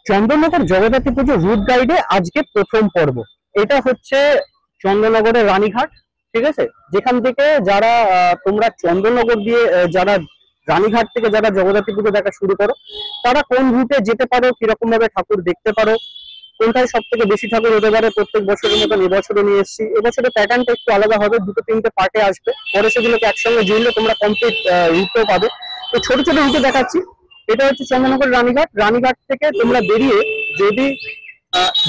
চন্দননগর জগদ্ধাত্রী পুজো root গাইডে আজকে প্রথম পর্ব। এটা হচ্ছে চন্দননগরের রানীঘাট, ঠিক আছে। যেখান থেকে যারা তোমরা চন্দননগর দিয়ে যারা রানীঘাট থেকে যারা জগদ্ধাত্রী পুজো দেখা শুরু করো, তারা কোন রুটে যেতে পারো, কিরকম ভাবে ঠাকুর দেখতে পারো, কোনটায় সব থেকে বেশি ঠাকুর হতে পারে। প্রত্যেক বছরের মতন এবছরে নিয়ে এসেছি। এবছরে প্যাটার্নটা একটু আলাদা হবে, দুটো তিনটে পার্টে আসবে, পরে সেগুলোকে একসঙ্গে জুড়লে তোমরা কমপ্লিট রুটও পাবে। তো ছোট ছোট রুটে দেখাচ্ছি। এটা হচ্ছে চন্দননগর রানীঘাট। রানীঘাট থেকে তোমরা বেরিয়ে যদি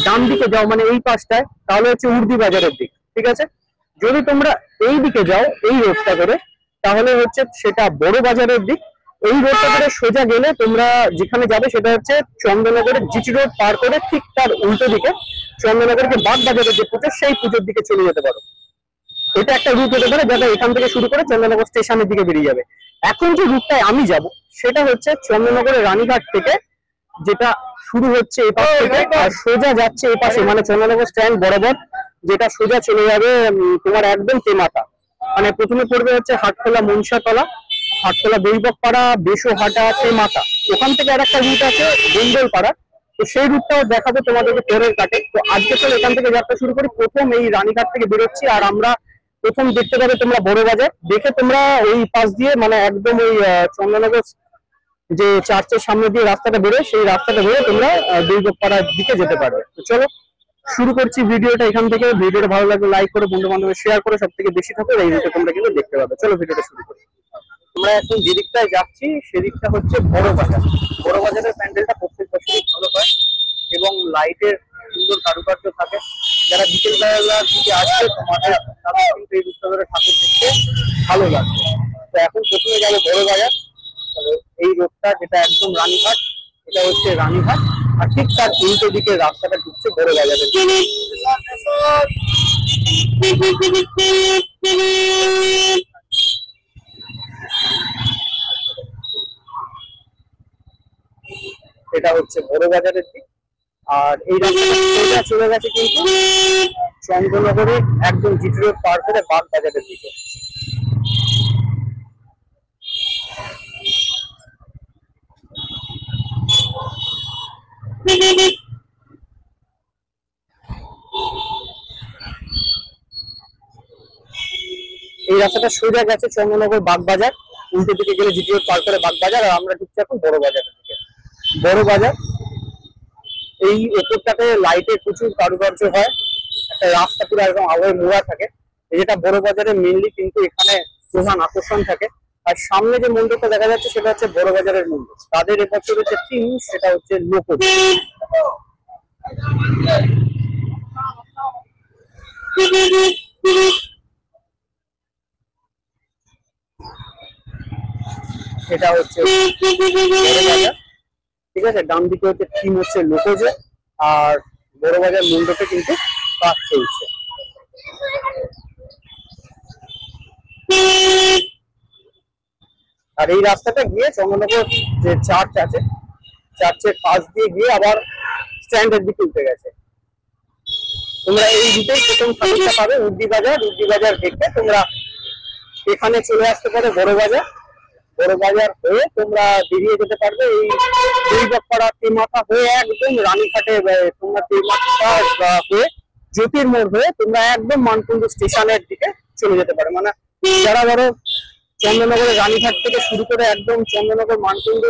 ডান দিকে যাও, মানে এই পাশটায়, তাহলে হচ্ছে উর্দি বাজারের দিক, ঠিক আছে। যদি তোমরা এই দিকে যাও এই রোডটা করে, তাহলে হচ্ছে সেটা বড় বাজারের দিক। এই রোডটা করে সোজা গেলে তোমরা যেখানে যাবে সেটা হচ্ছে চন্দননগরের জিটি রোড পার করে ঠিক তার উল্টো দিকে চন্দননগরকে বাগ বাজারের যে পুজো, সেই পুজোর দিকে চলে যেতে পারো। এটা একটা রুট হতে পারে, যেটা এখান থেকে শুরু করে চন্দননগর স্টেশনের দিকে বেরিয়ে যাবে। এখন যে রুটটায় আমি যাব সেটা হচ্ছে চন্দননগরের রানীঘাট থেকে, যেটা শুরু হচ্ছে এই পাশ থেকে আর সোজা যাচ্ছে এই পাশে, মানে চন্দননগর স্ট্যান্ড বরাবর, যেটা সোজা চলে যাবে তোমার একদম তেমাতা। মানে প্রথমে পড়বে হচ্ছে হাটখোলা মনসাতলা, হাটখোলা দৈবকপাড়া, বেসোহাটা, তেমাতা। ওখান থেকে আর একটা রুট আছে বেঙ্গলপাড়া। তো সেই রুটটাও দেখাবো তোমাদেরকে পরের কাটে। তো আজকে চলো এখান থেকে যাত্রা শুরু করি। প্রথম এই রানীঘাট থেকে বেরোচ্ছি, আর আমরা প্রথম দেখতে পাবে তোমরা বড় বাজার। দেখে তোমরা ওই পাশ দিয়ে, মানে একদম ওই চন্দননগর যে চার্চের সামনে দিয়ে রাস্তাটা বেরোয়, সেই রাস্তাটা বেরোয় তোমরা দৈবকপাড়ার দিকে যেতে পারবে। তো চলো শুরু করছি ভিডিওটা এখান থেকে। ভিডিওটা ভালো লাগলে লাইক করে, বন্ধু বান্ধবের শেয়ার করে, সব থেকে বেশি ঠাকুর এই রুটে তোমরা কিন্তু দেখতে পাবে। চলো ভিডিওটা শুরু করি। আমরা এখন যে দিকটায় যাচ্ছি সেদিকটা হচ্ছে বড় বাজার। বড় বাজারের প্যান্ডেলটা প্রত্যেক বছরই ভালো হয় এবং লাইটের সুন্দর কারুকার্য থাকে। যারা বিকেল বেলার দিকে আসবে তোমাদের, তাদের কিন্তু এই রূপটা ধরে ঠাকুর দেখতে ভালো লাগবে। তো এখন প্রথমে যাবো বড় বাজার। এই রোডটা যেটা একদম রানীঘাট, এটা হচ্ছে রানীঘাট, আর ঠিক তার উল্টো দিকে রাস্তাটা ঢুকছে বড় বাজারের। এটা হচ্ছে বড় বাজারের দিক, আর এই রাস্তাটা চলে গেছে কিন্তু চন্দননগরে একদম জিটি রোড পার করে বাগ বাজারের দিকে। এই রাস্তাটা সোজা গেছে চন্দননগর বাগ বাজার, উল্টো দিকে গেলে জিটি রোড পার করে বাগ বাজার, আর আমরা ঢুকছি এখন বড় বাজারের দিকে। বড় বাজার এই ওপরটাতে লাইটের প্রচুর কারুকার্য হয়, একটা রাস্তা পুরো একদম আলোয় মোড়া থাকে। যেটা বড় বাজারে মেনলি কিন্তু এখানে প্রধান আকর্ষণ থাকে। আর সামনে যে মন্দিরটা দেখা যাচ্ছে সেটা হচ্ছে বড় বাজারের মন্দির। তাদের এবছরের যে থিম সেটা হচ্ছে লোকজ। এটা হচ্ছে বড় বাজার, ঠিক আছে। ডান দিকে হচ্ছে থিম হচ্ছে লোকজে, আর বড় বাজার মন্ডপে কিন্তু কাজ চলছে। আর এই রাস্তাটা গিয়ে চন্দননগর যে চার্চ আছে, চার্চের পাশ দিয়ে গিয়ে আবার স্ট্যান্ডের দিকে উঠে গেছে। তোমরা এই রুটেই প্রথম ঠাকুরটা পাবে উর্দি বাজার। উর্দি বাজার দেখে তোমরা এখানে চলে আসতে পারো বড় বাজার। বড় বাজার হয়ে তোমরা বেরিয়ে যেতে পারবে এই দৈবকপাড়া তেমাথা হয়ে একদম রানীঘাটে। তোমরা তেমাথা হয়ে জ্যোতির মোড় হয়ে তোমরা একদম মানকুণ্ডু স্টেশনের দিকে চলে যেতে পারো। মানে যারা ধরো চন্দননগরের রানীঘাট থেকে শুরু করে একদম চন্দননগর মানকুণ্ডু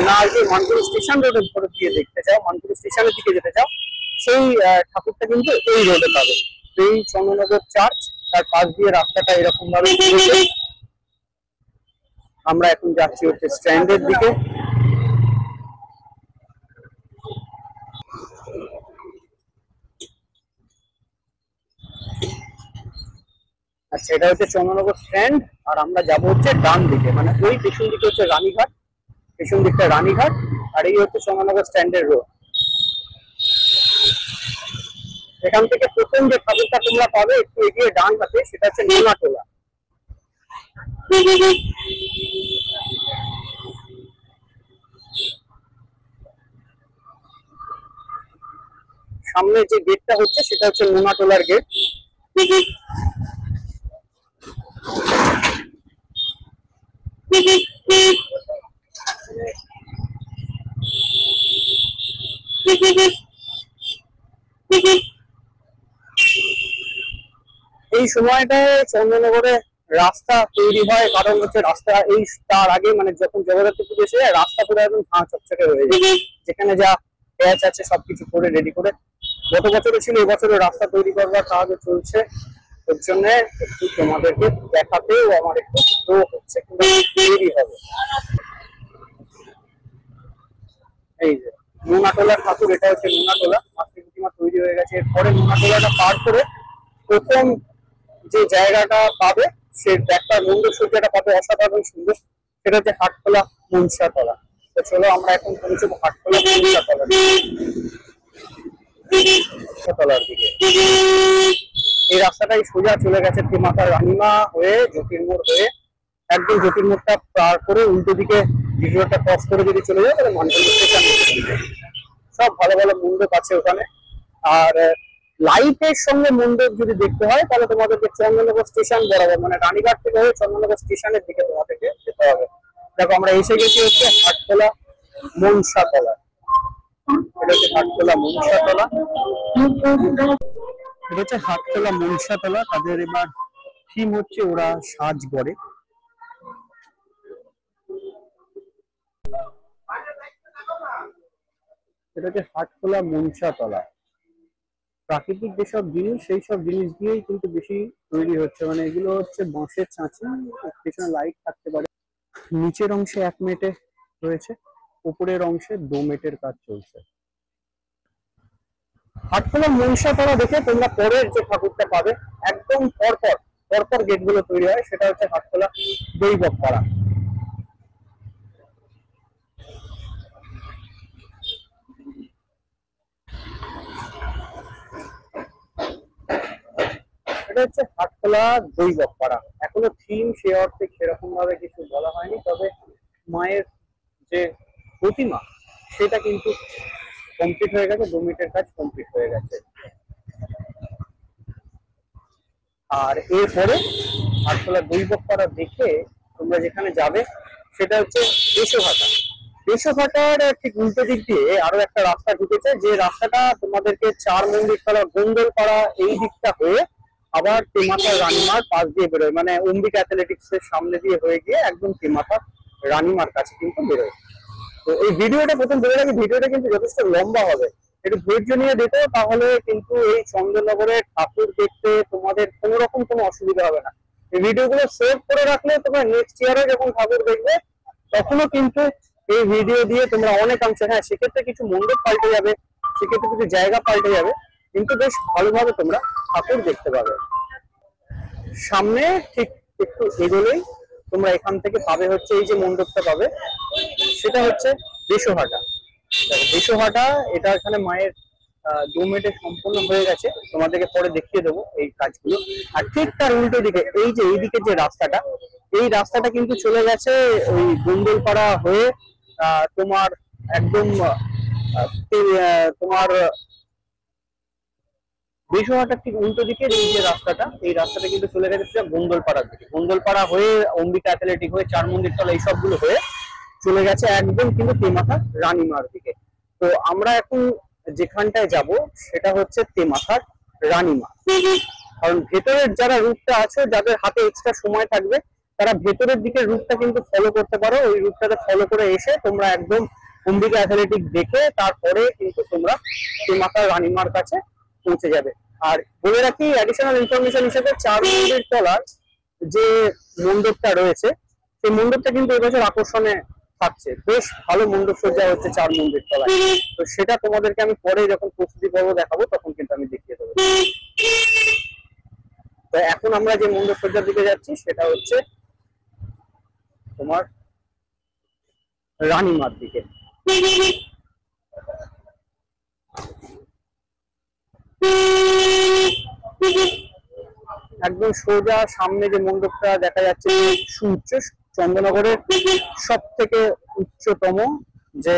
না যে মানকুণ্ডু স্টেশন রোডের উপরে দিয়ে দেখতে চাও, মানকুণ্ডু স্টেশনের দিকে যেতে চাও, সেই ঠাকুরটা কিন্তু এই রোডে পাবে। এই চন্দননগর চার্চ, তার পাশ দিয়ে রাস্তাটা এরকম ভাবে ঘুরেছে। আমরা এখন যাচ্ছি হচ্ছে স্ট্যান্ডের দিকে। আচ্ছা, এটা হচ্ছে চন্দননগর স্ট্যান্ড, আর আমরা যাব হচ্ছে ডান দিকে, মানে ওই পেছন দিকে হচ্ছে রানীঘাট, পেছন দিকটা রানীঘাট, আর এই হচ্ছে চন্দননগর স্ট্যান্ডের রোড। এখান থেকে প্রথম যে ঠাকুরটা তোমরা পাবে একটু এগিয়ে ডান হাতে, সেটা হচ্ছে নোনাটোলা। সামনে যে গেটটা হচ্ছে সেটা হচ্ছে নোনাটোলার গেট। এই সময়টায় চন্দননগরে রাস্তা তৈরি হয়, কারণ হচ্ছে রাস্তা এই তার আগে মানে যখন জগদ্ধাত্রী পুজো এসে রাস্তা পুরো একদম ঝাঁ চকচকে হয়ে যায়, যেখানে যা প্যাচ আছে সবকিছু করে রেডি করে। গত বছরও ছিল, এবছরও রাস্তা তৈরি করবার কাজ চলছে, ওর জন্য একটু তোমাদেরকে দেখাতেও আমার একটু স্লো হচ্ছে, কিন্তু দেরি হবে। এই যে নোনাটোলার ঠাকুর, এটা হচ্ছে নোনাটোলা, মাতৃ প্রতিমা তৈরি হয়ে গেছে। এরপরে নোনাটোলাটা পার করে প্রথম যে জায়গাটা পাবে, সে একটা মন্দিরসজ্জাটা পাবে অসাধারণ সুন্দর, সেটা হচ্ছে হাটখোলা মনসাতলা। তো চলো আমরা এখন পৌঁছবো হাটখোলা মনসাতলার দিকে। এই রাস্তাটাই সোজা চলে গেছে তেমাথা রানীমা হয়ে জ্যোতির্মোড় হয়ে, একদম জ্যোতির্মোড়টা পার করে উল্টো দিকে ভিডিওটা ক্রস করে যদি চলে যায় তাহলে মানকন্ড স্টেশন। সব ভালো ভালো মণ্ডপ আছে ওখানে। আর লাইটের সঙ্গে মণ্ডপ যদি দেখতে হয় তাহলে তোমাদেরকে চন্দননগর স্টেশন বরাবর, মানে রানীঘাট থেকে হয়ে চন্দননগর স্টেশনের দিকে তোমাদেরকে যেতে হবে। দেখো আমরা এসে গেছি হচ্ছে হাটখোলা মনসাতলা। এটা হচ্ছে হাটখোলা মনসাতলা, এটা হচ্ছে হাটখোলা মনসাতলা। তাদের এবার থিম হচ্ছে ওরা সাজ গড়ে। এটা হচ্ছে হাটখোলা মনসাতলা। প্রাকৃতিক যেসব জিনিস সেই সব জিনিস দিয়েই কিন্তু বেশি তৈরি হচ্ছে, মানে এগুলো হচ্ছে বাঁশের চাঁচি, পেছনে লাইট থাকতে পারে। নিচের অংশে 1 মেটে রয়েছে, উপরের অংশে 2 মেটের কাজ চলছে। হাটখোলা মনসাতলা দেখে তোমরা পরের যে ঠাকুরটা পাবে একদম পরপর গেট গুলো তৈরি হয়, সেটা হচ্ছে হাটখোলা দৈবপাড়া। এটা হচ্ছে হাটখোলা দৈবপাড়া। এখনো থিম সে অর্থে সেরকম ভাবে কিছু বলা হয়নি, তবে মায়ের যে প্রতিমা সেটা কিন্তু কমপ্লিট হয়ে গেছে, 2 মিনিটের কাজ কমপ্লিট হয়ে গেছে। আর এরপরে হাটখোলা দৈবপাড়া দেখে তোমরা যেখানে যাবে সেটা হচ্ছে দেশঘাটা। দেশঘাটার ঠিক উল্টো দিক দিয়ে আরো একটা রাস্তা ঢুকেছে, যে রাস্তাটা তোমাদেরকে চার মন্দিরতলা গোন্দলপাড়া এই দিকটা হয়ে আবার তেমাথা রানীমার পাশ দিয়ে বেরোয়, মানে অম্বিক অ্যাথলেটিক্স এর সামনে দিয়ে হয়ে গিয়ে একদম তেমাথা রানীমার কাছে কিন্তু বেরোয়। তো এই ভিডিওটা প্রথম বলে রাখি, ভিডিওটা কিন্তু যথেষ্ট লম্বা হবে, একটু ধৈর্য নিয়ে দেখো, তাহলে কিন্তু এই চন্দননগরের ঠাকুর দেখতে তোমাদের কোনো রকম কোনো অসুবিধা হবে না। এই ভিডিওগুলো সেভ করে রাখলে তোমরা নেক্সট ইয়ারে যখন ঠাকুর দেখবে তখনও কিন্তু এই ভিডিও দিয়ে তোমরা অনেকাংশে, হ্যাঁ সেক্ষেত্রে কিছু মণ্ডপ পাল্টে যাবে, সেক্ষেত্রে কিছু জায়গা পাল্টে যাবে, কিন্তু বেশ ভালোভাবে তোমরা ঠাকুর দেখতে পাবে। সামনে ঠিক একটু এগোলেই তোমরা এখান থেকে পাবে হচ্ছে এই যে মণ্ডপটা পাবে, সেটা হচ্ছে দেশহাটা। দেশহাটা এটা এখানে মায়ের 2 মিনিটে সম্পূর্ণ হয়ে গেছে, তোমাদেরকে পরে দেখিয়ে দেবো এই কাজগুলো। আর ঠিক তার উল্টো দিকে এই যে এইদিকে যে রাস্তাটা, এই রাস্তাটা কিন্তু চলে গেছে ওই গোন্দলপাড়া হয়ে তোমার একদম তোমার দেশহাটার ঠিক উল্টো দিকের এই যে রাস্তাটা, এই রাস্তাটা কিন্তু চলে গেছে গোন্দলপাড়ার দিকে। গোন্দলপাড়া হয়ে অম্বিকা অ্যাথলেটিক হয়ে চার মন্দিরতলা এই সবগুলো হয়ে চলে গেছে একদম কিন্তু তেমাথা রানীমার দিকে। তো আমরা এখন যেখানটায় যাব সেটা হচ্ছে তেমাথার রানীমা। কারণ ভেতরের যারা রুটটা আছে, যাদের হাতে এক্সট্রা সময় থাকবে, তারা ভেতরের দিকের রুটটা কিন্তু ফলো করতে পারো। ওই রুটটাতে ফলো করে এসে তোমরা একদম অম্বিকা অ্যাথলেটিক দেখে তারপরে কিন্তু তোমরা তেমাথা রানীমার কাছে পৌঁছে যাবে। আর বলে রাখি অ্যাডিশনাল ইনফরমেশন হিসেবে চার মন্দির তলার যে মণ্ডপটা রয়েছে সেই মণ্ডপটা কিন্তু এবছর আকর্ষণে থাকছে, বেশ ভালো মণ্ডপ সজ্জা হচ্ছে চার মন্দির তলায়। তো সেটা তোমাদেরকে আমি পরে যখন প্রস্তুতি পর্ব দেখাবো তখন কিন্তু আমি দেখিয়ে দেবো। তো এখন আমরা যে মণ্ডপ সজ্জার দিকে যাচ্ছি সেটা হচ্ছে তোমার রানীমার দিকে। একদম সোজা সামনে যে মণ্ডপটা দেখা যাচ্ছে সুউচ্চ, চন্দননগরের সব থেকে উচ্চতম যে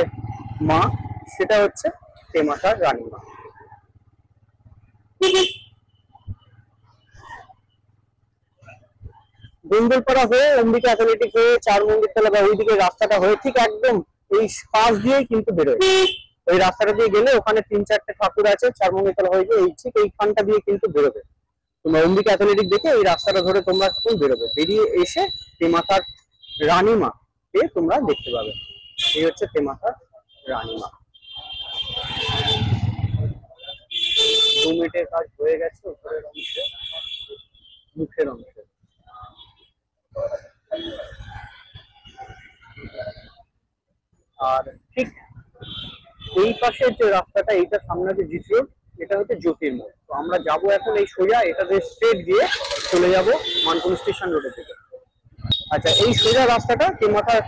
মা সেটা হচ্ছে তেমাথার রানীমা। গোন্দলপাড়া হয়ে অম্বিকা অ্যাথলেটিক হয়ে চার মন্দিরতলা বা ওইদিকে রাস্তাটা হয়ে ঠিক একদম এই পাশ দিয়েই কিন্তু বেরোয়। ওই রাস্তাটা দিয়ে গেলে ওখানে 3-4টে ঠাকুর আছে, চারমঙ্গিতলা হয়ে গিয়ে এই ঠিক এইখানটা দিয়ে কিন্তু বেরোবে। তোমরা অম্বিকা অ্যাথলেটিক দেখে এই রাস্তাটা ধরে তোমরা তখন বেরোবে, বেরিয়ে এসে তেমাথার রানীমা কে তোমরা দেখতে পাবে। এই হচ্ছে তেমাথার রানীমা। 2 মিনিটের কাজ হয়ে গেছে উপরের অংশে, মুখের অংশে। আর ঠিক এই পাশে যে রাস্তাটা, এইটা সামনে যে জিটি রোড, এটা হচ্ছে জ্যোতির্ময়। তো আমরা যাব এখন এই সোজা এটাতে স্ট্রেট দিয়ে চলে যাব মানকুনি স্টেশন রোডের দিকে। আচ্ছা, এই সোজা রাস্তাটা তেমাথার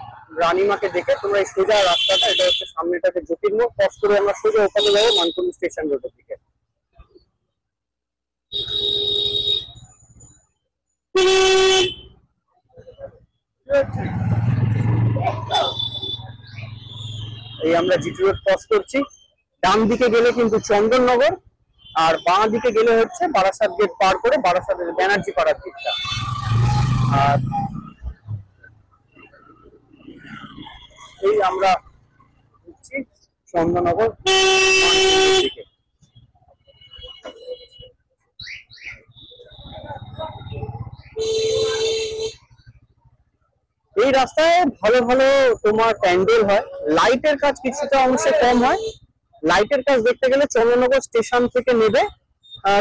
রানীমাকে দেখে তোমরা এই সোজা রাস্তাটা, এটা হচ্ছে সামনেটাতে জ্যোতির্ময়, ক্রস করে আমরা সোজা ওখানে যাবো মানকুনি স্টেশন রোডের দিকে। এই আমরা জিটি রোড ক্রস করছি, ডান দিকে গেলে কিন্তু চন্দননগর, আর বাঁ দিকে গেলে হচ্ছে বারাসাত গেট পার করে বারাসাতের ব্যানার্জি পাড়ার দিকটা। আর এই আমরা হচ্ছি চন্দননগর দিকে। এই রাস্তায় ভালো ভালো তোমার প্যান্ডেল হয়, লাইটের কাজ কিছুটা অংশে কম হয়। লাইটের কাজ দেখতে গেলে চন্দননগর স্টেশন থেকে নেবে,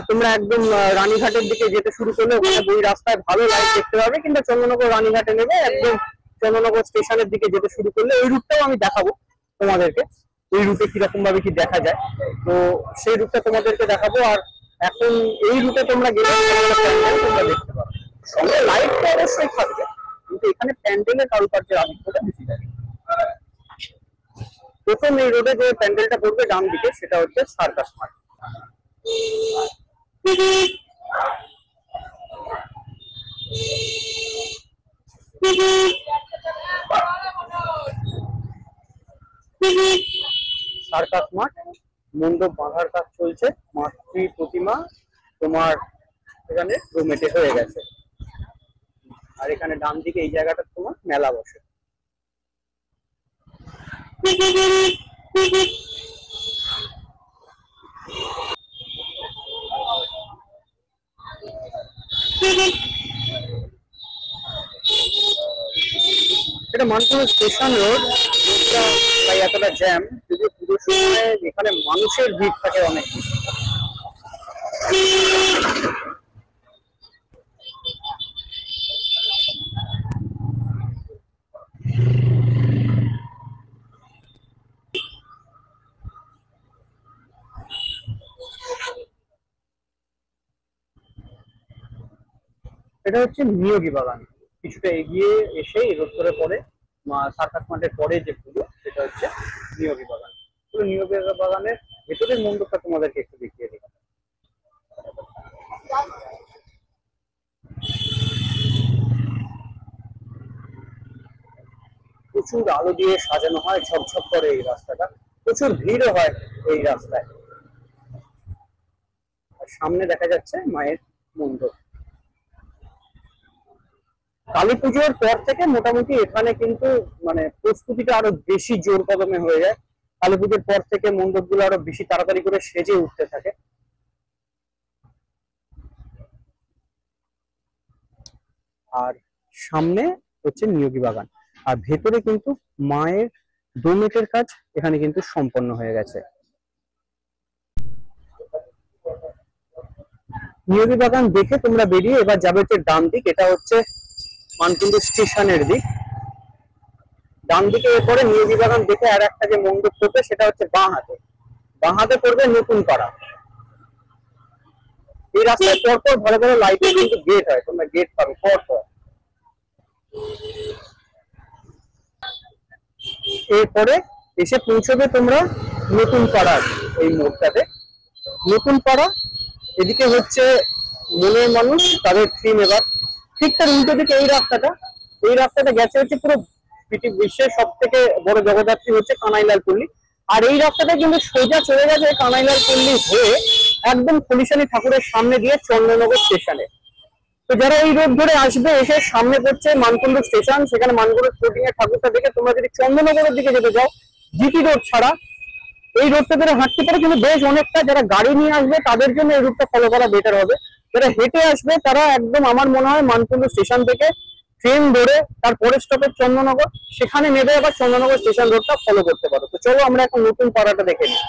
তোমরা একদম রানীঘাটের দিকে যেতে শুরু করলে ওখানে দুই রাস্তায় ভালো লাইট দেখতে পাবে, কিন্তু চন্দননগর রানীঘাটে নেবে একদম চন্দননগর স্টেশনের দিকে যেতে শুরু করলে ওই রুটটাও আমি দেখাবো তোমাদেরকে, ওই রুটে কিরকম ভাবে কি দেখা যায়, তো সেই রুটটা তোমাদেরকে দেখাবো। আর এখন এই রুটে তোমরা গেলে তোমরা দেখতে পারো, সঙ্গে লাইট তো অবশ্যই থাকবে, কিন্তু এখানে প্যান্ডেলের কারুকার্যের আধিক্যটা বেশি থাকে। প্রথম এই রোডে যে প্যান্ডেলটা পড়বে ডান দিকে, সেটা হচ্ছে সার্কাস মাঠ। সার্কাস মাঠ, মণ্ডপ বাঁধার কাজ চলছে, মাতৃ প্রতিমা তোমার এখানে রুমেটে হয়ে গেছে। আর এখানে ডান দিকে এই জায়গাটা তোমার মেলা বসে। এটা মানকুনি স্টেশন রোড, তাই এতটা জ্যাম, যদি পুরো সময় এখানে মানুষের ভিড় থাকে অনেক বেশি। এটা হচ্ছে নিয়োগী বাগান, কিছুটা এগিয়ে এসে রোড করে পরে সার্কাস মাঠের পরে যে পুজো, সেটা হচ্ছে নিয়োগী বাগান। পুরো নিয়োগী বাগানের ভেতরের মণ্ডপটা তোমাদেরকে একটু দেখিয়ে দিই। প্রচুর আলো দিয়ে সাজানো হয়, ঝকঝক করে এই রাস্তাটা, প্রচুর ভিড়ও হয় এই রাস্তায়। আর সামনে দেখা যাচ্ছে মায়ের মণ্ডপ। কালী পুজোর পর থেকে মোটামুটি এখানে কিন্তু মানে প্রস্তুতিটা আরো বেশি জোর কদমে হয়ে যায়। কালী পুজোর পর থেকে মণ্ডপগুলো আরো বেশি তাড়াতাড়ি করে সেজে উঠতে থাকে। আর সামনে হচ্ছে নিয়োগী বাগান, আর ভেতরে কিন্তু মায়ের দোমেটের কাজ এখানে কিন্তু সম্পন্ন হয়ে গেছে। নিয়োগী বাগান দেখে তোমরা বেরিয়ে এবার যাবে হচ্ছে ডান দিক, এটা হচ্ছে মানকুনি স্টেশনের দিক। ডান দিকে এরপরে নিয়োগী বাগান দেখে আর একটা যে মণ্ডপ পড়বে, সেটা হচ্ছে বাঁ হাতে, বাঁ হাতে পড়বে নতুন পাড়া। এই রাস্তায় পরপর ভালো ভালো লাইটের কিন্তু গেট হয়, তোমরা গেট পাবে পরপর। এরপরে এসে পৌঁছবে তোমরা নতুন পাড়ার এই মোড়টাতে। নতুন পাড়া এদিকে হচ্ছে মনের মানুষ, তাদের থিম। এবার ঠিক তার উল্টো দিকে এই রাস্তাটা গেছে হচ্ছে পুরো বিশ্বের সব থেকে বড় জগদ্ধাত্রী হচ্ছে কানাইলাল পল্লী। আর এই রাস্তাটা কিন্তু সোজা চলে গেছে কানাইলাল পল্লী হয়ে একদম খলিশানী ঠাকুরের সামনে দিয়ে চন্দননগর স্টেশনে। তো যারা এই রোড ধরে আসবে, এসে সামনে পড়ছে মানকুনি স্টেশন, সেখানে মানকুনি স্পোর্টিং এর ঠাকুরটা দেখে তোমরা যদি চন্দননগরের দিকে যেতে চাও, জিটি রোড ছাড়া এই রোডটা ধরে হাঁটতে পারে, কিন্তু বেশ অনেকটা যারা গাড়ি নিয়ে আসবে তাদের জন্য এই রুটটা ফলো করা বেটার হবে। যারা হেঁটে আসবে তারা একদম আমার মনে হয় মানকুন্ডু স্টেশন থেকে ট্রেন ধরে তারপরে স্টপেজ চন্দননগর, সেখানে নেবে আবার চন্দননগর স্টেশন রোডটা ফলো করতে পারো। তো চলো আমরা এখন নতুন পাড়াটা দেখে নিই।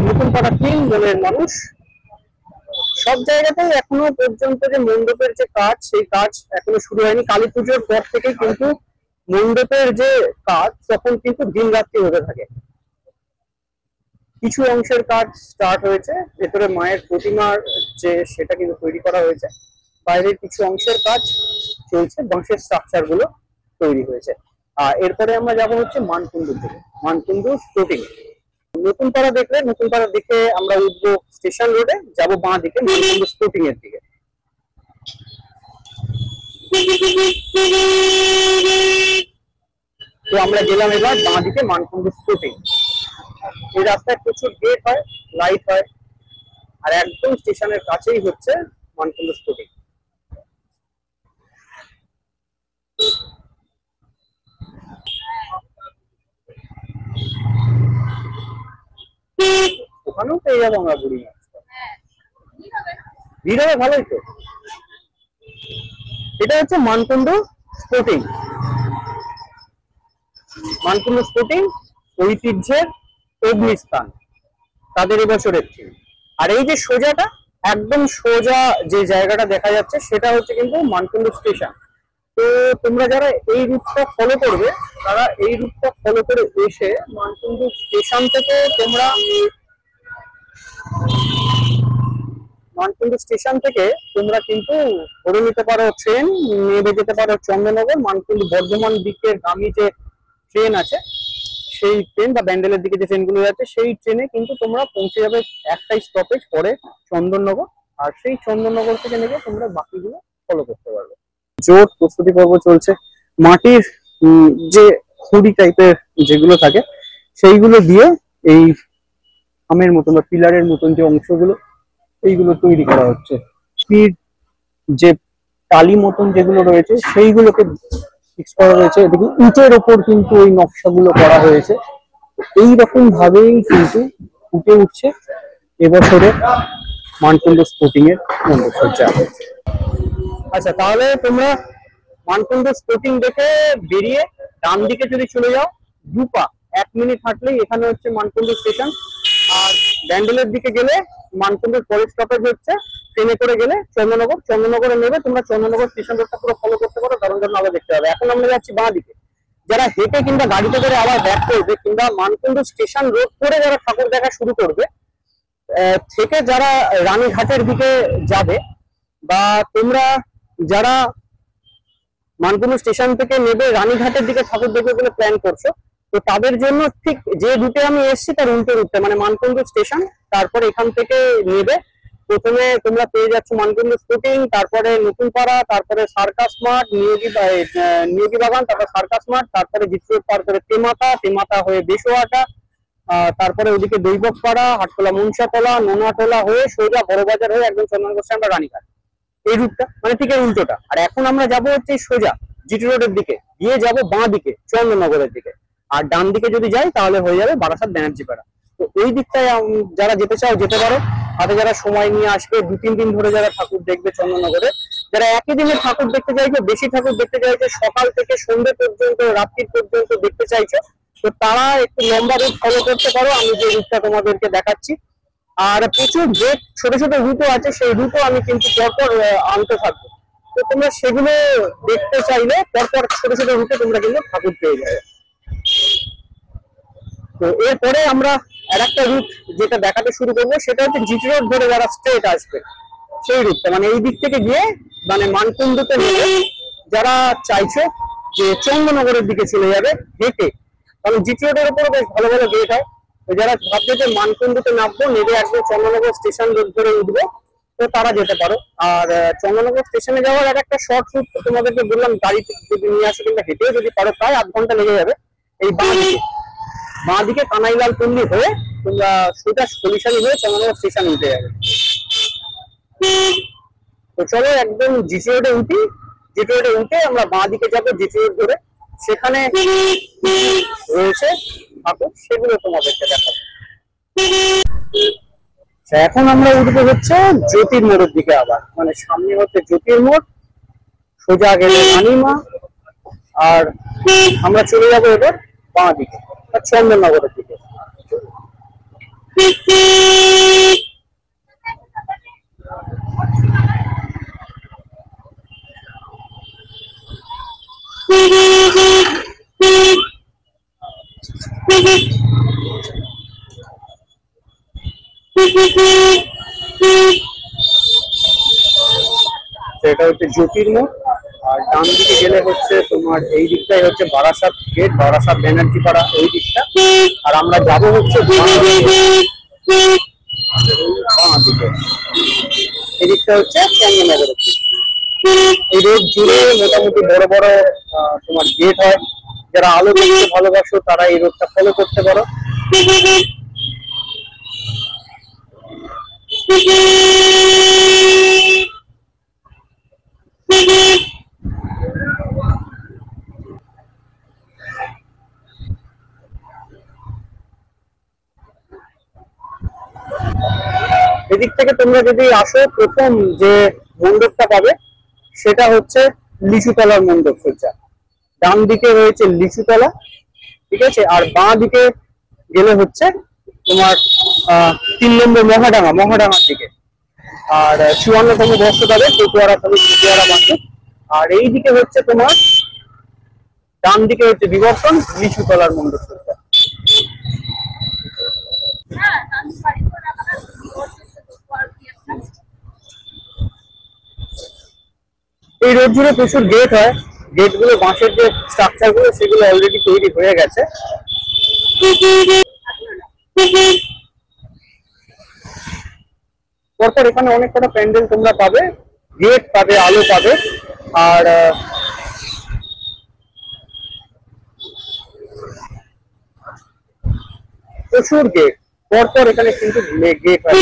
নতুন পাড়া 3 মনের মানুষ। সব জায়গাতেই এখনো পর্যন্ত যে মণ্ডপের যে কাজ, সেই কাজ এখনো শুরু হয়নি। কালী পুজোর পর থেকেই কিন্তু মণ্ডপের যে কাজ তখন কিন্তু দিন রাত্রি হতে থাকে। কিছু অংশের কাজ স্টার্ট হয়েছে, ভেতরে মায়ের প্রতিমার যে সেটা কিন্তু তৈরি করা হয়েছে, বাইরের কিছু অংশের কাজ চলছে, বাঁশের স্ট্রাকচার গুলো তৈরি হয়েছে। আর এরপরে আমরা যাব হচ্ছে মানকুণ্ডু থেকে, মানকুণ্ডু স্পোর্টিং। নতুন পাড়া দেখলে, নতুন পাড়া দিকে আমরা উঠবো স্টেশন রোডে, যাবো বাঁ দিকে মানকুণ্ডু স্পোর্টিং এর দিকে। তো আমরা গেলাম এবার বাঁ দিকে মানকুণ্ডু স্পোর্টিং। এই রাস্তায় প্রচুর গেট হয়, লাইট হয়, আর একদম স্টেশনের কাছেই হচ্ছে মানকুণ্ডু স্পোর্টিং। ওখানেও পেয়ে যাবো আমরা বুড়ি মাছ, ভিড় হবে ভালোই তো। এটা হচ্ছে মানকুণ্ডু স্পোর্টিং। মানকুণ্ডু স্পোর্টিং ঐতিহ্যের অগ্নিস্থান, তাদের এবছরের থিম। আর এই যে সোজাটা, একদম সোজা যে জায়গাটা দেখা যাচ্ছে সেটা হচ্ছে কিন্তু মানকুণ্ডু স্টেশন। তো তোমরা যারা এই রুটটা ফলো করবে, তারা এই রুটটা ফলো করে এসে মানকুণ্ডু স্টেশন থেকে তোমরা মানকুণ্ডু স্টেশন থেকে তোমরা কিন্তু ধরে নিতে পারো ট্রেন, নেমে যেতে পারো চন্দননগর। মানকুণ্ডু বর্ধমান দিকের গামী যে ট্রেন আছে, সেই ট্রেন বা ব্যান্ডেলের দিকে যে ট্রেনগুলো যাচ্ছে, সেই ট্রেনে কিন্তু তোমরা পৌঁছে যাবে একটাই স্টপেজ পরে চন্দননগর। আর সেই চন্দননগর থেকে নেমে তোমরা বাকিগুলো ফলো করতে পারবে। জোর প্রস্তুতি পর্ব চলছে। মাটির যে খুঁড়ি টাইপের যেগুলো থাকে, সেইগুলো দিয়ে এই খামের মতন বা পিলারের মতন যে অংশগুলো, এইগুলো তৈরি করা হচ্ছে। যে টালি মতন যেগুলো রয়েছে সেইগুলোকে ফিক্স করা হয়েছে। দেখুন ইটের ওপর কিন্তু ওই নকশাগুলো করা হয়েছে। এইরকম ভাবেই কিন্তু ফুটে উঠছে এবছরে মানকুণ্ডু স্পোর্টিং এর মণ্ডপসজ্জা। আচ্ছা, তাহলে তোমরা মানকুণ্ডু স্পোর্টিং দেখে বেরিয়ে ডান দিকে যদি চলে যাও, 1 মিনিট হাঁটলেই এখানে হচ্ছে মানকুণ্ডু স্টেশন। আর ব্যান্ডেলের দিকে গেলে মানকুণ্ডুর পরের স্টপেজ হচ্ছে ট্রেনে করে গেলে চন্দননগর। চন্দননগরে নেবে তোমরা চন্দননগর স্টেশন রোডটা পুরো ফলো করতে পারো, দারুণ দারুণ আবার দেখতে হবে। এখন আমরা যাচ্ছি বাঁ দিকে। যারা হেঁটে কিংবা গাড়িতে করে আবার ব্যাক করবে, কিংবা মানকুণ্ডু স্টেশন রোড করে যারা ঠাকুর দেখা শুরু করবে, থেকে যারা রানীঘাটের দিকে যাবে, বা তোমরা যারা মানকুণ্ডু স্টেশন থেকে নেবে রানীঘাটের দিকে ঠাকুর দেখবে বলে প্ল্যান করছো, তো তাদের জন্য ঠিক যে রুটে আমি এসেছি তার উল্টো রুটটা, মানে মানকুণ্ডু স্টেশন, তারপরে এখান থেকে নেবে প্রথমে তোমরা পেয়ে যাচ্ছ মানকুণ্ডু স্পোর্টিং, তারপরে নতুন পাড়া, তারপরে সার্কাস মাঠ, নিয়োগী বাগান, তারপর সার্কাস মাঠ, তারপরে জিতু পার করে তেমাতা, তেমাতা হয়ে বেসোয়াটা, তারপরে ওদিকে দৈবক পাড়া, হাটখোলা মুনসাতলা, নোনাটোলা হয়ে সোজা বড়বাজার হয়ে একদম চন্দননগর আমরা রানীঘাট। এই রুটটা মানে ঠিক এর উল্টোটা। আর এখন আমরা যাবো হচ্ছে সোজা জিটি রোডের দিকে, গিয়ে যাবো বাঁ দিকে চন্দননগরের দিকে। আর ডান দিকে যদি যাই তাহলে হয়ে যাবে বারাসাত ব্যানার্জি পাড়া। তো ওই দিকটায় যারা যেতে চাও যেতে পারো। হাতে যারা সময় নিয়ে আসবে, 2-3 দিন ধরে যারা ঠাকুর দেখবে চন্দননগরে, যারা একই দিনে ঠাকুর দেখতে চাইছো, বেশি ঠাকুর দেখতে চাইছো, সকাল থেকে সন্ধ্যে পর্যন্ত, রাত্রি পর্যন্ত দেখতে চাইছো, তো তারা একটু লম্বা রুট ফলো করতে পারো, আমি যে রুটটা তোমাদেরকে দেখাচ্ছি। আর প্রচুর যে ছোট ছোট রুটও আছে, সেই রুটও আমি কিন্তু পরপর আনতে থাকবো। তো তোমরা সেগুলো দেখতে চাইলে পরপর ছোট ছোট রুটে তোমরা কিন্তু ঠাকুর পেয়ে যাবে। তো এরপরে আমরা আর একটা রুট যেটা দেখাতে শুরু করবো, সেটা হচ্ছে জিটি রোড ধরে যারা স্ট্রেট আসবে সেই রুটটা, মানে এই দিক থেকে গিয়ে মানে মানকুণ্ডুতে নেবে যারা চাইছো যে চন্দননগরের দিকে চলে যাবে হেঁটে, কারণ জিটি রোডের উপরে বেশ ভালো ভালো গেট হয়। তো যারা ভাবছে যে মানকুণ্ডুতে নামবো, নেবে একদম চন্দননগর স্টেশন রোড ধরে উঠবো, তো তারা যেতে পারো। আর চন্দননগর স্টেশনে যাওয়ার আর একটা শর্ট রুট তোমাদেরকে বললাম, গাড়িতে যদি নিয়ে আসো কিংবা হেঁটেও যদি পারো, প্রায় 1 ঘন্টা লেগে যাবে। এই বাঁ দিকে কানাইলাল পল্লী হয়ে তোমরা সোজা সলিশালি হয়ে চন্দননগর স্টেশন উঠে যাবে। তো চলো একদম জিটি রোডে উঠি। জিটি রোডে উঠে আমরা বাঁ দিকে যাবো জিটি রোড ধরে। সেখানে রয়েছে ঠাকুর, সেগুলো তোমাদেরকে দেখাবো। এখন আমরা উঠবো হচ্ছে জ্যোতির্মোড়ের দিকে, আবার মানে সামনে হচ্ছে জ্যোতির্মোড়, সোজা গেলে রানীমা, আর আমরা চলে যাবো এবার বাঁ দিকে চন্দননগরের দিকে। এটা হচ্ছে জ্যোতির্মোড়, আর ডান দিকে গেলে হচ্ছে তোমার এই দিকটাই হচ্ছে বারাসাত গেট, বারাসাত ব্যানার্জি পাড়া ওই দিকটা। আর আমরা যাব হচ্ছে এই দিকটা হচ্ছে চন্দননগরের দিক। এই রোড জুড়ে মোটামুটি বড় বড় তোমার গেট হয়। যারা আলো দেখতে ভালোবাসো তারা এই রোডটা ফলো করতে পারো। এদিক থেকে তোমরা যদি আসো, প্রথম যে মণ্ডপটা পাবে সেটা হচ্ছে লিচুতলার মণ্ডপ সজ্জা। ডান দিকে রয়েছে লিচুতলা, ঠিক আছে। আর বাঁ দিকে গেলে হচ্ছে তোমার 3 নম্বর মহাডাঙ্গার দিকে। আর 54তম বর্ষ তাদের পেটুয়ারা মাঠে। আর এই দিকে হচ্ছে তোমার ডান দিকে হচ্ছে বিবর্তন লিচুতলার মণ্ডপ সজ্জা। এই রোড জুড়ে প্রচুর গেট হয়। গেট গুলো বাঁশের যে স্ট্রাকচার গুলো সেগুলো অলরেডি তৈরি হয়ে গেছে। পরপর এখানে অনেক কটা প্যান্ডেল তোমরা পাবে, গেট পাবে, আলো পাবে। আর প্রচুর গেট, পরপর এখানে কিন্তু গেট হয়।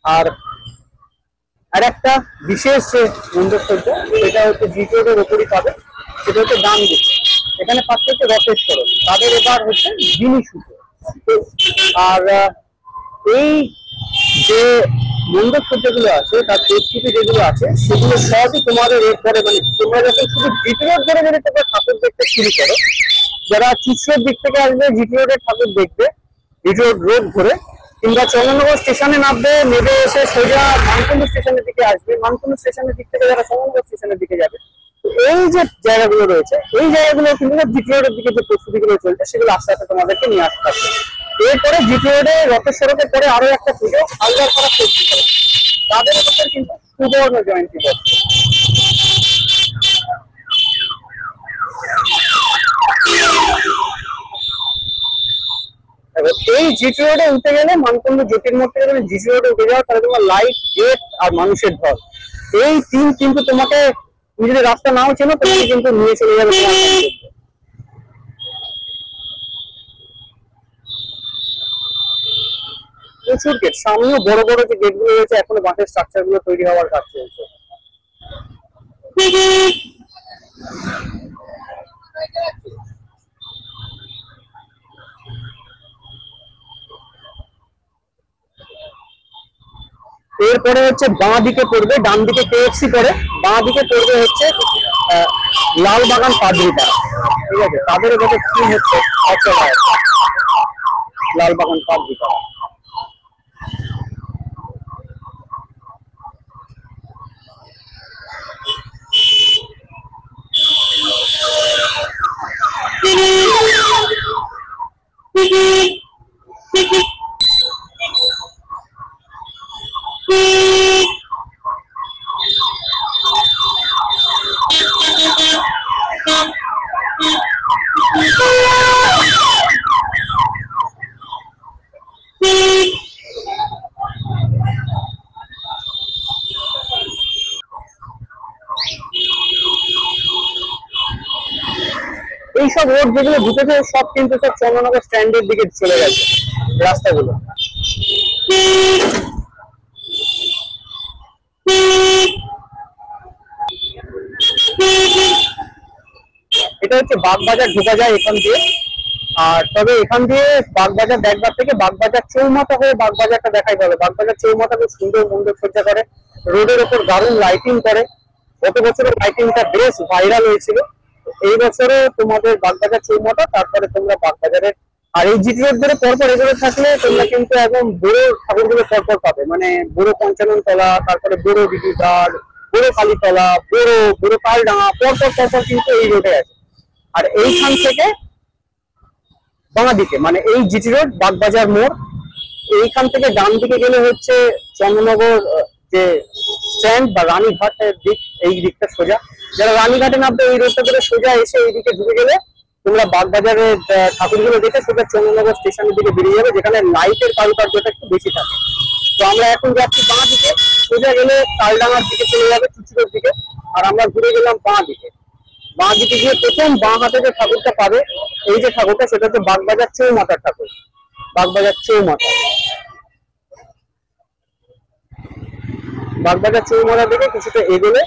আর একটা বিশেষ মণ্ডপ সজ্জা, সেটা হচ্ছে জিটি রোডের ওপরই পাবে, সেটা হচ্ছে ডান দিকে। এখানে পাচ্ছে হচ্ছে রথেশ্বর, তাদের এবার হচ্ছে জিনিস। আর এই যে মণ্ডপ সজ্জাগুলো আছে তার প্রস্তুতি যেগুলো আছে সেগুলো সবই তোমাদের এরপরে, মানে তোমরা যখন শুধু জিটি রোড ধরে বেরোতে পারো ঠাকুর দেখতে শুরু করো, যারা চুচড়োর দিক থেকে আসবে জিটি রোডের ঠাকুর দেখবে জিটি রোড ধরে, কিংবা চন্দননগর স্টেশনে নামবে, নেমে এসে সোজা মানকুণ্ড স্টেশনের দিকে আসবে, মানকুণ্ড স্টেশনের দিক থেকে যারা চন্দননগর স্টেশনের দিকে যাবে, এই যে জায়গাগুলো রয়েছে এই জায়গাগুলো কিন্তু জিটি রোডের দিকে যে প্রস্তুতিগুলো চলছে সেগুলো আস্তে আস্তে তোমাদেরকে নিয়ে আসতে হবে। এরপরে জিটি রোডে রথের সড়কের পরে আরো একটা পুজো হালদার করা প্রস্তুত, তাদের উপর কিন্তু সুবর্ণ জয়ন্তী বর্ষ। এই জিটি রোডে উঠে গেলে মানকুণ্ড জ্যোতির্মঠ থেকে যদি জিটি রোডে উঠে যাও তাহলে তোমার লাইট, গেট আর মানুষের ঢল, এই তিন কিন্তু তোমাকে, তুমি যদি রাস্তা নাও চেনো তোমাকে কিন্তু নিয়ে চলে যাবে তোমার গন্তব্যে। প্রচুর গেট, সামনেও বড় বড় যে গেট গুলো রয়েছে এখনো বাঁশের স্ট্রাকচার গুলো তৈরি হওয়ার কাজ চলছে। এরপরে হচ্ছে বাঁ দিকে পড়বে, ডান দিকে কেএফসি পড়ে, বাঁ দিকে পড়বে হচ্ছে লালবাগান পাদ্রিপাড়া, ঠিক আছে। তাদের মধ্যে কি হচ্ছে লালবাগান পাদ্রিপাড়া। এই এইসব রোড যেগুলো ঢুকেছে সব কিন্তু সব চন্দননগর স্ট্যান্ডের দিকে চলে গেছে রাস্তাগুলো। এটা হচ্ছে বাগবাজার ঢোকা যায় এখান দিয়ে। আর তবে এখান দিয়ে বাগবাজার দেখবার থেকে বাগবাজার চৌমাথা হয়ে বাগবাজারটা দেখাই ভালো। বাগবাজার চৌমাথা খুব সুন্দর মন্দির সজ্জা করে, রোডের ওপর দারুণ লাইটিং করে। গত বছরের লাইটিংটা বেশ ভাইরাল হয়েছিল। এই বছরে তোমাদের বাগবাজার চৌমাথা, তারপরে তোমরা বাগবাজারের আর এই জিটি রোড ধরে পরপর এগুলো থাকলে তোমরা কিন্তু একদম বড় ঠাকুরগুলো পরপর পাবে, মানে বড় পঞ্চানন তলা, তারপরে বড় দিঘিঘাট, বড় কালীতলা, বড় বড় কালডাঙ্গা, পরপর পরপর কিন্তু এই রোডে আছে। আর এইখান থেকে বাঁ দিকে মানে এই জিটি রোড বাগবাজার মোড়, এইখান থেকে ডান দিকে গেলে হচ্ছে চন্দননগর যে স্ট্যান্ড বা রানীঘাটের দিক, এই দিকটা সোজা। যারা রানীঘাটে নামবে এই রোডটা ধরে সোজা এসে এইদিকে ঢুকে গেলে তোমরা বাগবাজারের ঠাকুরগুলো দেখে সোজা চন্দননগর স্টেশনের দিকে বেরিয়ে যাবে, যেখানে লাইটের কারুকার্যটা একটু বেশি থাকে। তো আমরা এখন যাচ্ছি বাঁ দিকে, সোজা গেলে তালডাঙ্গার দিকে চলে যাবে চুচুড়োর দিকে, আর আমরা ঘুরে গেলাম বাঁ দিকে। বাঁ দিকে গিয়ে প্রথম বাঁ হাতে যে ঠাকুরটা পাবে, এই যে ঠাকুরটা, সেটা হচ্ছে বাগবাজার চৌমাথার ঠাকুর। বাগবাজার চৌমাথা, বাগবাজার চৌমাথা দিকে কিছুটা এগোলে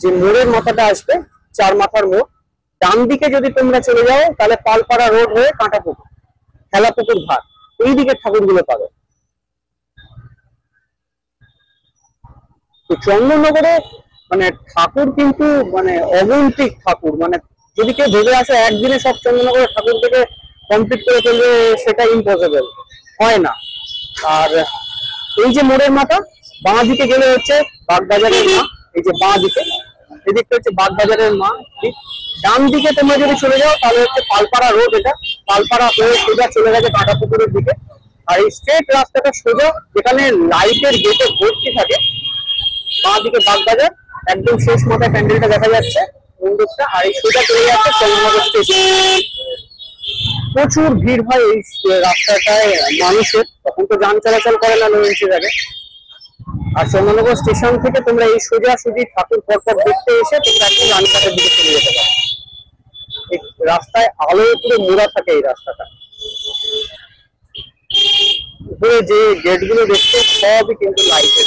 যে মোড়ের মাথাটা আসবে, চার মাথার মোড়, ডান দিকে যদি তোমরা চলে যাও তাহলে পালপাড়া রোড হয়ে কাঁটাপুকুর, খেলাপুকুর ঘাট, এই দিকে ঠাকুরগুলো পাবে। তো চন্দননগরে মানে ঠাকুর কিন্তু মানে অগন্তিক ঠাকুর, মানে যদি কেউ ভেবে আসে একদিনে সব চন্দননগরে ঠাকুর থেকে কমপ্লিট করে ফেলবে, সেটা ইম্পসিবল, হয় না। আর এই যে মোড়ের মাথা, বাঁ দিকে গেলে হচ্ছে বাগবাজারের মা, এই যে বাঁ দিকে, এদিকটা হচ্ছে বাগবাজারের মা। ঠিক ডান দিকে তোমরা যদি চলে যাও তাহলে হচ্ছে পালপাড়া রোড, এটা পালপাড়া হয়ে সোজা চলে গেছে কাঁটাপুকুরের দিকে। আর এই স্ট্রেট রাস্তাটা সোজা, যেখানে লাইটের গেটে ভর্তি থাকে, বাঁ দিকে বাগবাজার, একদম শেষ মাথায় প্যান্ডেলটা দেখা যাচ্ছে মন্দিরটা, আর এই সোজা চলে যাচ্ছে চন্দননগর স্টেশন। প্রচুর ভিড় হয় এই রাস্তাটায় মানুষের, তখন তো যান চলাচল করে না লোয়েন্সির আগে। আর চন্দননগর স্টেশন থেকে তোমরা এই সোজাসুজি ঠাকুর পরপর দেখতে এসে তোমরা একদম রানীঘাটের দিকে চলে যেতে পারো। এই রাস্তায় আলোয় পুরো মোড়া থাকে এই রাস্তাটা। উপরে যে গেট গুলো দেখছো সবই কিন্তু লাইটের।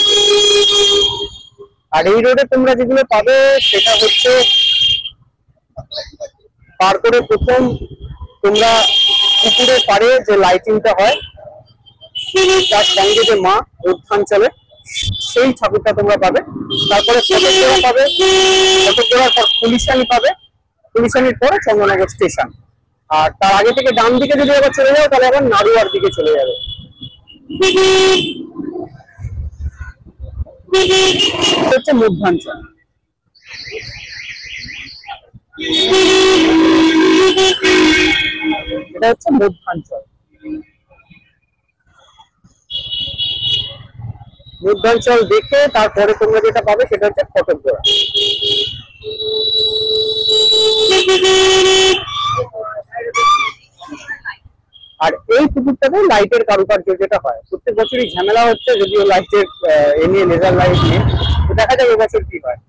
আর এই রোডে তোমরা যেগুলো পাবে সেটা হচ্ছে পার করে প্রথম তোমরা পুকুরের পাড়ে যে লাইটিংটা হয়, তার সঙ্গে যে মা রূপখাঞ্চলে, সেই ঠাকুরটা তোমরা পাবে। তারপরে ফটকগোড়া পাবে, ফটকগোড়ার পর পুলিশানি পাবে, পুলিশানির পরে চন্দননগর স্টেশন। আর তার আগে থেকে ডান দিকে যদি আবার চলে যাও তাহলে আবার নাড়ুয়ার দিকে চলে যাবে। হচ্ছে মধ্যাঞ্চল, এটা হচ্ছে মধ্যাঞ্চল। মধ্যাঞ্চল দেখে তারপরে তোমরা যেটা পাবে সেটা হচ্ছে ফটকগোড়া। আর এই পুকুরটাতে লাইটের কারুকার্য যেটা হয়, প্রত্যেক বছরই ঝামেলা হচ্ছে, যদিও লাইটের এ নিয়ে লেজার লাইট নিয়ে, তো দেখা যাক এবছর কি হয়।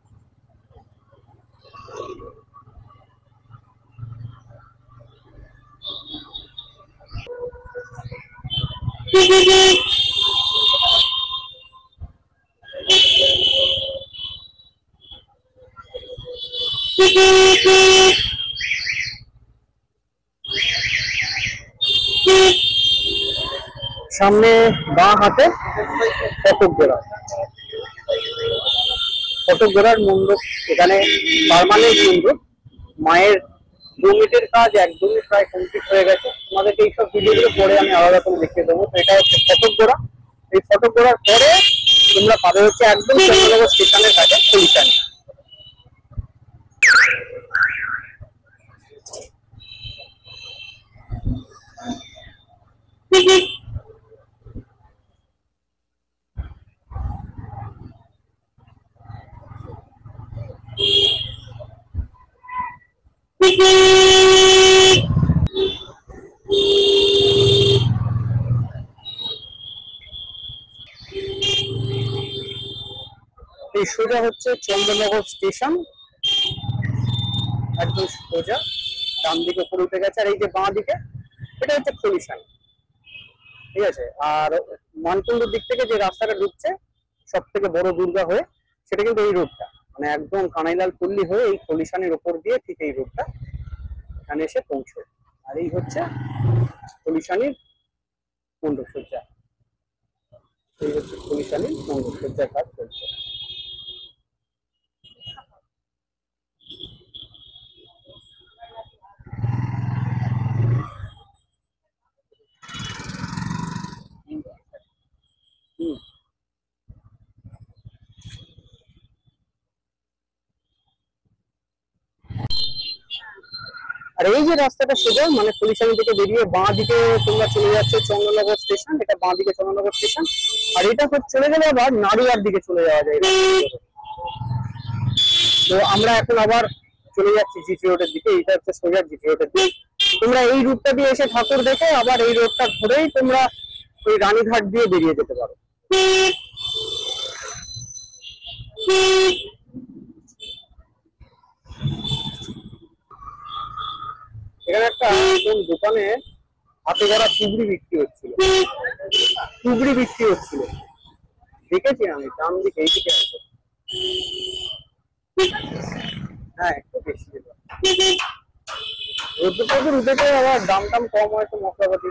সামনে বাঁ হাতে ফটকগোড়া, ফটকগোড়ার মণ্ডপ, এখানে পার্মানেন্ট মণ্ডপ। মায়ের জমিটের কাজ একদমই প্রায় কমপ্লিট হয়ে গেছে, তোমাদেরকে এইসব ভিডিওগুলো পরে আমি আলাদা করে দেখিয়ে দেবো। তো এটা হচ্ছে ফটকগোড়া। এই ফটকগোড়ার পরে তোমরা পাবে হচ্ছে একদম চন্দননগর স্টেশনের কাছে পুলিশানি। সোজা হচ্ছে চন্দননগর স্টেশন, একদম সোজা ডান দিকে উপরে উঠে গেছে। আর এই যে বাঁ দিকে এটা হচ্ছে খলিশানি, ঠিক আছে। আর মানকুণ্ডুর দিক থেকে যে রাস্তাটা ঢুকছে সব থেকে বড় দুর্গা হয়ে, সেটা কিন্তু এই রোডটা, মানে একদম কানাইলাল পল্লী হয়ে এই খলিশানির ওপর দিয়ে ঠিক এই রোডটা এখানে এসে পৌঁছয়। আর এই হচ্ছে খলিশানির মণ্ডপসজ্জা, এই হচ্ছে খলিশানির মণ্ডপসজ্জার কাজ চলছে। আর এই যে রাস্তাটা সোজা, মানে খলিশানি থেকে বেরিয়ে বাঁ দিকে তোমরা চলে যাচ্ছে চন্দননগর স্টেশন, এটা বাঁ দিকে চন্দননগর স্টেশন। আর এটা চলে গেলে আবার নাড়ুয়ার দিকে চলে যাওয়া যায়। তো আমরা এখন আবার চলে যাচ্ছি জিটি রোডের দিকে, এটা হচ্ছে সোজা জিটি রোডের দিকে। তোমরা এই রুটটা দিয়ে এসে ঠাকুর দেখে আবার এই রোডটা ঘুরেই তোমরা ওই রানীঘাট দিয়ে বেরিয়ে যেতে পারো। এখানে একটা দোকানে হাতে গড়া টুকরি বিক্রি হচ্ছিল, দেখেছি আমি দাম দিকে এইদিকে আছে। হ্যাঁ একটু বেশি রোদ্দুর উঠেছে, আবার দাম টাম কম হয়তো মশলাপাতি।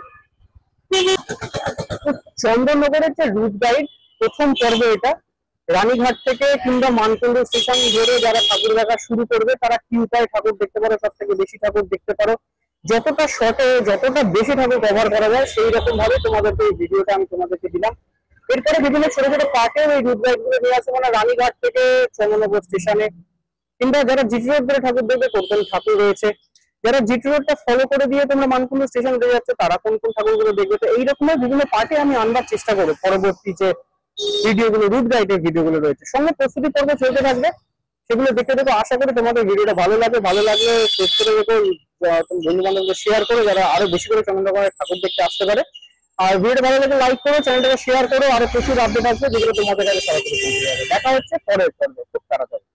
চন্দননগরের যে রুট গাইড প্রথম পর্ব এটা, রানীঘাট থেকে কিংবা মানকুণ্ডু স্টেশন ধরে যারা ঠাকুর দেখা শুরু করবে তারা কি উপায় ঠাকুর দেখতে পারো, সব থেকে বেশি ঠাকুর দেখতে পারো, যতটা শর্টে যতটা বেশি ঠাকুর কভার করা যায় সেই রকম ভাবে তোমাদেরকে এই ভিডিওটা আমি তোমাদেরকে দিলাম। এরপরে বিভিন্ন ছোট ছোট পার্টেও এই রুট গাইড গুলো দেওয়া আছে, মানে রানীঘাট থেকে চন্দননগর স্টেশনে, কিংবা যারা জিটি রোড ধরে ঠাকুর দেখবে কোন কোন ঠাকুর রয়েছে, যারা জিটি রোডটা ফলো করে দিয়ে তোমরা মানকুণ্ডু স্টেশন দিয়ে যাচ্ছে তারা কোন কোন ঠাকুরগুলো দেখবে। তো এইরকম বিভিন্ন পার্টে আমি আনবার চেষ্টা করবো পরবর্তী যে ভিডিওগুলো, রুট গাইডের ভিডিওগুলো রয়েছে, সঙ্গে প্রস্তুতি পর্ব চলতে থাকবে, সেগুলো দেখতে দেখো। আশা করি তোমাদের ভিডিওটা ভালো লাগবে, ভালো লাগলে শেষ করে দেখো, বন্ধু বান্ধবদের শেয়ার করো যারা আরো বেশি করে চন্দননগরের ঠাকুর দেখতে আসতে পারে। আর ভিডিওটা ভালো লাগলে লাইক করো, চ্যানেলটাকে শেয়ার করো, আরো প্রচুর আপডেট আসবে যেগুলো তোমাদের কাছে সরাসরি পৌঁছে যাবে। দেখা হচ্ছে পরের পর্বে খুব তাড়াতাড়ি।